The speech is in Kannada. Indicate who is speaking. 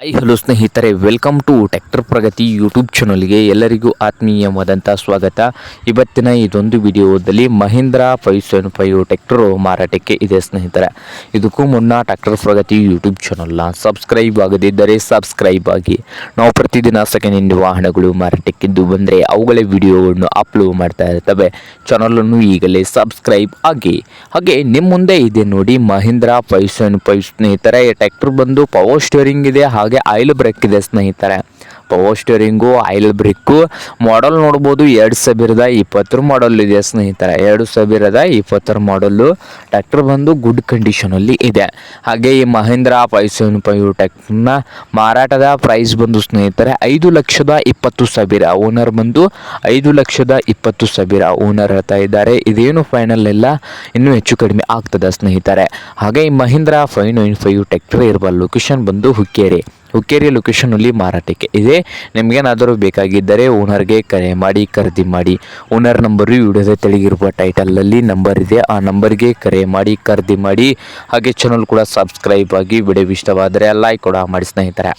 Speaker 1: ಹಲೋ ಸ್ನೇಹಿತರೆ, welcome to tractor Pragati YouTube ಚಾನಲ್ಗೆ ಎಲ್ಲರಿಗೂ ಆತ್ಮೀಯವಾದಂಥ ಸ್ವಾಗತ. ಇವತ್ತಿನ ಇದೊಂದು ವಿಡಿಯೋದಲ್ಲಿ ಮಹೀಂದ್ರ 575 ಟ್ರ್ಯಾಕ್ಟರ್ ಮಾರಾಟಕ್ಕೆ ಇದೆ ಸ್ನೇಹಿತರೆ. ಇದಕ್ಕೂ ಮುನ್ನ ಟ್ರ್ಯಾಕ್ಟರ್ ಪ್ರಗತಿ ಯೂಟ್ಯೂಬ್ ಚಾನಲ್ನ ಸಬ್ಸ್ಕ್ರೈಬ್ ಆಗದಿದ್ದರೆ ಸಬ್ಸ್ಕ್ರೈಬ್ ಆಗಿ. ನಾವು ಪ್ರತಿದಿನ ಸೆಕೆಂಡ್ ಹ್ಯಾಂಡ್ ವಾಹನಗಳು ಮಾರಾಟಕ್ಕಿದ್ದು ಬಂದರೆ ಅವುಗಳ ವಿಡಿಯೋವನ್ನು ಅಪ್ಲೋಡ್ ಮಾಡ್ತಾ ಇರ್ತವೆ. ಚಾನಲನ್ನು ಈಗಲೇ ಸಬ್ಸ್ಕ್ರೈಬ್ ಆಗಿ. ಹಾಗೆ ನಿಮ್ಮ ಮುಂದೆ ಇದೆ ನೋಡಿ ಮಹೀಂದ್ರ 575 ಸ್ನೇಹಿತರೆ. ಈ ಟ್ರ್ಯಾಕ್ಟರ್ ಬಂದು ಪವರ್ ಸ್ಟೀರಿಂಗ್ ಇದೆ, ಹಾಗೆ ಆಯಿಲ್ ಬ್ರೇಕ್ ಇದೆ ಸ್ನೇಹಿತರೆ. Power steering, oil break. Model ನೋಡ್ಬೋದು 2020 ಮಾಡೆಲ್ ಇದೆ ಸ್ನೇಹಿತರೆ. 2020 ಮಾಡೆಲ್ಲು ಟ್ರ್ಯಾಕ್ಟರ್ ಬಂದು ಗುಡ್ ಕಂಡೀಷನಲ್ಲಿ ಇದೆ. ಹಾಗೆ ಈ ಮಹೀಂದ್ರ 575 ಟ್ರ್ಯಾಕ್ಟರ್ನ ಮಾರಾಟದ ಪ್ರೈಸ್ ಬಂದು ಸ್ನೇಹಿತರೆ 5,20,000. ಓನರ್ ಬಂದು 5,20,000 ಓನರ್ ಹೇಳ್ತಾ ಇದ್ದಾರೆ. ಇದೇನು ಫೈನಲ್ ಇಲ್ಲ, ಇನ್ನೂ ಹೆಚ್ಚು ಕಡಿಮೆ ಆಗ್ತದೆ ಸ್ನೇಹಿತರೆ. ಹಾಗೆ ಈ ಮಹೀಂದ್ರ 595 ಟ್ರ್ಯಾಕ್ಟರ್ ಇರುವ ಲೊಕೇಶನ್ ಬಂದು ಹುಕ್ಕೇರಿ ಲೊಕೇಶನಲ್ಲಿ ಮಾರಾಟಕ್ಕೆ ಇದೆ. ನಿಮಗೇನಾದರೂ ಬೇಕಾಗಿದ್ದರೆ ಓನರ್ಗೆ ಕರೆ ಮಾಡಿ ಖರೀದಿ ಮಾಡಿ. ಓನರ್ ನಂಬರು ವಿಡಿಯೋದ ತೆಳಗಿರುವ ಟೈಟಲಲ್ಲಿ ನಂಬರ್ ಇದೆ, ಆ ನಂಬರ್ಗೆ ಕರೆ ಮಾಡಿ ಖರೀದಿ ಮಾಡಿ. ಹಾಗೆ ಚಾನಲ್ ಕೂಡ ಸಬ್ಸ್ಕ್ರೈಬ್ ಆಗಿ. ವಿಡಿಯೋ ಇಷ್ಟವಾದರೆ ಲೈಕ್ ಕೂಡ ಮಾಡಿ ಸ್ನೇಹಿತರೆ.